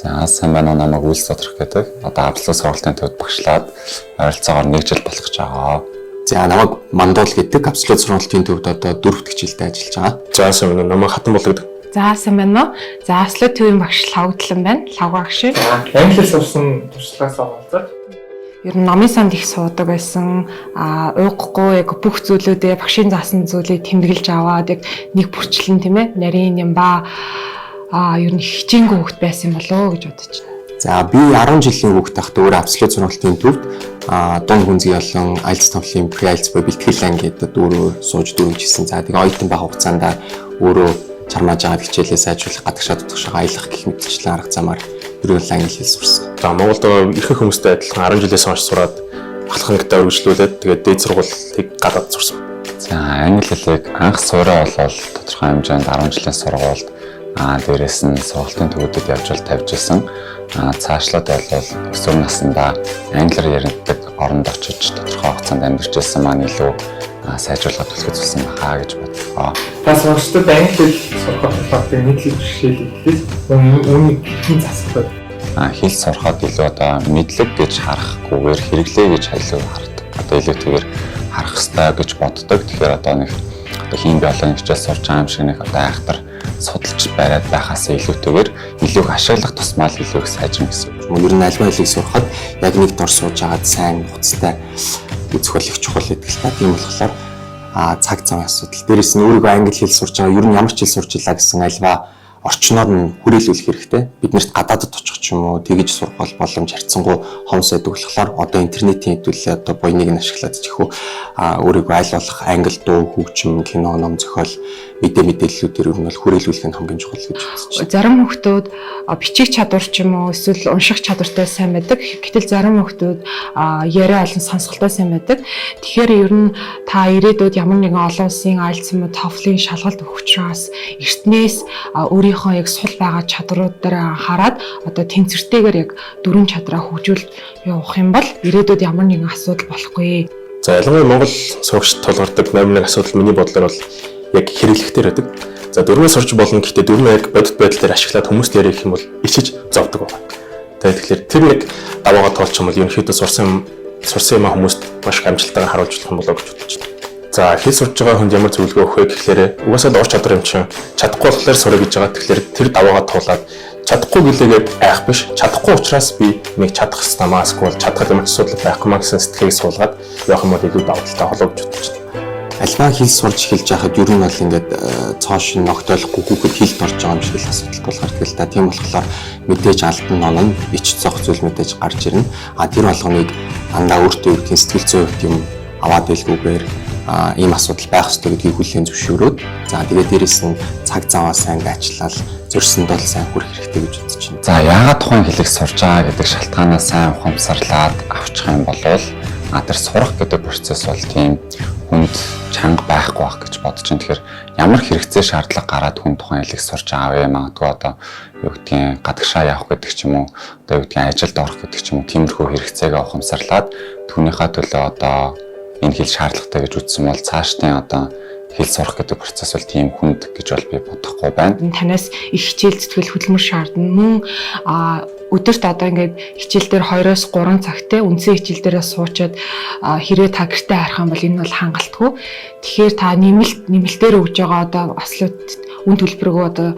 За сайн байна уу намайг Үйлс Тодрох гэдэг. Одоо Авслаа сургалтын төвд багшлаад ойролцоогоор 1 жил болох гэж байгаа. За намайг Мандуул гэдэг Авслаа сургалтын төвд одоо 4-р хичээлдээ ажиллаж байгаа. За сайн байна уу намайг Хатан бол гэдэг. За сайн байна уу. За Авслаа төвийн багш Лавгдлан байна. Лавга агш. Англи сурсан туршлагаасаа болоод Ер нь номын санд их суудаг байсан. Ууггүй яг бүх зүйлүүдээ багшийн заасан зүйлийг тэмдэглэж аваад яг нэг бүрчлэн тийм ээ нарийн юм ба ер нь хичээнгүй хөвгт байсан болоо гэж бодож байна. За би 10 жилийн хүүхэд тахт өөр Авслаа сургалтын төвд дунд гүнзгий болон IELTS TOEFL pre-IELTS буюу бэлтгэл анги гэдэг дөрөв сууж дөрөвжсэн. За тэгээ оюутан байх хугацаанд өөрөө чармааж байгаа хичээлээ сайжруулах, гадагшаа тутагшаа аялах гэх мэтчлэн арга замаар ерөөл англи хэл сурсан. за Монголд ихэнх хүмүүстэй адилхан 10 жилээс хойш сураад ахлах ангидаа үргэлжлүүлээд тэгээд дээд сургуулийг гадаад сурсан. За англи хэлийг анх сураа болол тодорхой хэмжээнд 10 жилийн сургуульд дээрээс нь сургалтын төвүүдэд явж тавьж исэн. Цаашлаад бол өсвөр наснда англиар яригддаг оронд очиж тодорхой хугацаанд амьдарч ирсэн маань илүү сайжруулах төлөвлөж үзсэн бахаа гэж бодлоо. Та сурагчдад англи хэл сурах талаар нийтлэг бэрхшээл ихлээс үүнийг хэн засах вэ? Хэл сурахад илүү одоо мэдлэг гэж харахгүйгээр хэрэглээ гэж хариу хардаг. Одоо илүүтэйгээр харах хэрэгтэй гэж боддог. Тэгэхээр одоо нэг хин биологийн хичээл сурч байгаа юм шиг нэг одоо айхтар судалж бариад байхаас илүүтэйгээр илүү их ашиглах тусмал илүү их сайжрна гэсэн. Ер нь альва хэлийг сурахад яг нэг дор сууж агаад сайн хуцтай үзэх бол их чухал гэдэг л та. Тийм болохоор цаг зав асуудал. Дээрээс нь өөрийгөө англи хэл сурч байгаа ер нь ямар ч хэл сурч илаа гэсэн альва орчноор нь хүрээлүүлэх хэрэгтэй. Биднэрт гадаадд очих ч юм уу тэгж сурах боломж харьцангуй хонс байдаг болохоор одоо интернетийн хэдүүлээ одоо буйныг нь ашиглаад чихүү өөрийгөө аль болох англи дуу, хөгжим, кино, ном зохиол мэдээллүүдээр ер нь бол хүрээлүүлэх нь хамгийн чухал гэж үзэж байна. Зарим хүмүүс бичих чадвар ч юм уу эсвэл унших чадвартай сайн байдаг. Гэтэл зарим хүмүүс яриа олон сонсголтой сайн байдаг. Тэгэхээр ер нь та ирээдүйд ямар нэгэн олон улсын IELTS юм уу TOEFL-ийн шалгалт өгөх учраас эртнээс өөрийнхөө яг сул байгаа чадруудаараа анхаарад одоо тэнцвэртэйгээр яг дөрвөн чадраа хөгжүүл явах юм бол ирээдүйд ямар нэгэн асуудал болохгүй. За ялангуяа Монгол сурагчид тулгардаг номер 1 асуудал миний бодлоор бол яг хэрэглэхтэй байдаг. За дөрвөө сурч болно гэхдээ дөрвөө яг бодит байдал дээр ашиглаад хүмүүст ярих юм бол ичиж зовдөг байна. Тэгэхээр тэр нэг даваагаа тоолч юм бол ерөнхийдөө сурсан юм хүмүүст маш их амжилттайгаар харуулж болох юм болоо гэж бодож байна. За хэл сурж байгаа хүнд ямар зөвлөгөө өгөх вэ гэхээр угаасаа уур чадвар юм чинь чадахгүй болохоор сурах гэж байгаа. Тэгэхээр тэр даваагаа туулаад чадахгүй гэлээгээд айх биш. Чадахгүй учраас би нэг чадах хэвээр намаас бол чадхад ямар ч асуудал байхгүй маа гэсэн сэтгэлийг суулгаад явах юм бол илүү давуу талтай болоо гэж бодож байна. Альва хэл сурж эхэлж байхад ер нь бол ингээд цоош ногтойлохгүй хүүхэд хэлд орж байгаа юм шиг л асуудал болохоор тэгэл та тийм болохоор мэдээж алдан ном нь ич цог зүйл мэдээж гарч ирнэ. Тэр болгоныг дандаа өөртөө өртгийн сэтгэл зүйн хувьд юм аваад байлгүйгээр ийм асуудал байх ёстой гэдгийг хүлээн зөвшөөрөөд за тэгээд дээрэс нь цаг заваа сайн гайчлал зөрсөнд бол сайн хүрэх хэрэгтэй гэж үзэж байна. За яагаад тухайн хэлийг сурж байгаа гэдэг шалтгаанаа сайн ухамсарлаад авчих юм бол тэр сурах гэдэг процесс бол тийм хүнд чанга байхгүй байх гэж бодож байна. Тэгэхээр ямар хэрэгцээ шаардлага гараад хүн тухайн хэлийг сурч байгаа вэ? Магадгүй одоо юу гэдгийг гадагшаа явах гэдэг ч юм уу, одоо юу гэдгийг ажилд орох гэдэг ч юм уу, тиймэрхүү хэрэгцээгээ ухамсарлаад түүнийхээ төлөө одоо энэ хэл шаардлагатай гэж үзсэн бол цаашдын одоо хэл сурах гэдэг процесс бол тийм хүнд гэж бол би бодохгүй байна. Танаас их хичээл зүтгэл хөдөлмөр шаардна. Мөн өдөрт одоо ингээд хичээл дээр 2-3 цагтай үндсэн хичээл дээрээ суучаад хэрвээ та гэртээ харах юм бол энэ бол хангалтгүй. Тэгэхээр та нэмэлтээр өгж байгаа одоо аслууд үн төлбөргөө одоо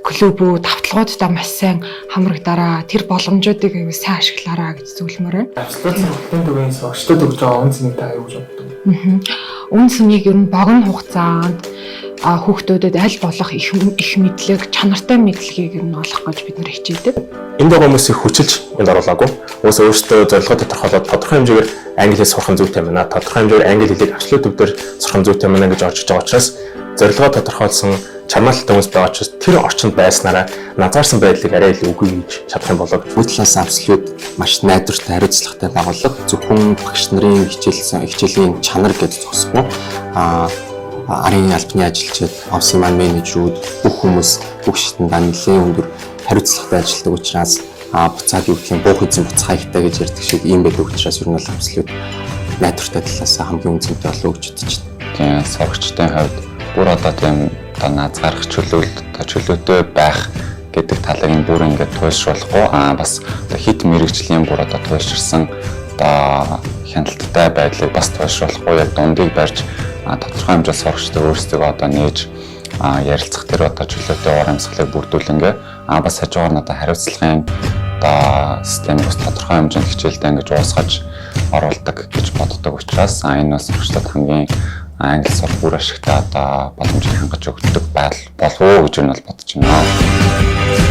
клубүүд, тавталгуудаа маш сайн хамрагдаараа тэр боломжуудыг сайн ашиглаараа гэж зөвлөмөр байна. Авслаа сургалтын төвийн сурагчдад өгж байгаа үн цэнийг та юу гэж боддог вэ? Үн цэнийг ер нь богино хугацаанд хүүхдүүдэд аль болох их мэдлэг, чанартай мэдлэгийг ер нь олох гэж бид нар хичээдэг. Энд байгаа хүмүүс их хүчилж энд оруулаагүй. Уус өөрсдөө зорилгоо тодорхойлоод тодорхой хэмжээгээр англи хэл сурах зүйтэй байна. Тодорхой хэмжээгээр англи хэлийг авчлаа төвдөр сурах зүйтэй байна гэж орж иж байгаа учраас зорилгоо тодорхойлсон чармаалттай хүмүүс байгаа учраас тэр орчинд байснараа назаарсан байдлыг арай илүү үгүй гэж чадах юм болоо. Үүтлээс абсолют маш найдвартай хариуцлагатай байгууллага зөвхөн багш нарын хичээлийн чанар гэж зогсохгүй арын албаны ажилчид, офисын менежерүүд бүх хүмүүс бүх шатнд нэлээд өндөр хариуцлагатай ажилладаг учраас буцаад юу гэх юм буух эзэн буцаа ихтэй гэж ярьдаг шиг ийм байдаг учраас ер нь бол абсолют найдвартай талаас хамгийн үнцэнтэй болов гэж бодож байна. Тийм сурагчдын хувьд бүр одоо тийм одоо наазгарах чөлөөтэй байх гэдэг талыг нь бүр ингээд туйлшруулахгүй бас хит мэрэгжлийн бүр одоо туйлширсан одоо хяналттай байдлыг бас туйлшруулахгүй яг дундыг барьж тодорхой хэмжээ сурагчдаа өөрсдөө одоо нээж ярилцах тэр одоо чөлөөтэй уур амьсгалыг бүрдүүлэнгээ бас хажуугаар нь одоо хариуцлагын одоо системийг бас тодорхой хэмжээнд хичээлдээ ингэж уусгаж оруулдаг гэж боддог учраас энэ бас сурагчдад хамгийн англи сурах бүр ашигтай одоо боломжийг хангаж өгдөг байдал болов уу гэж нь бол бодож байна.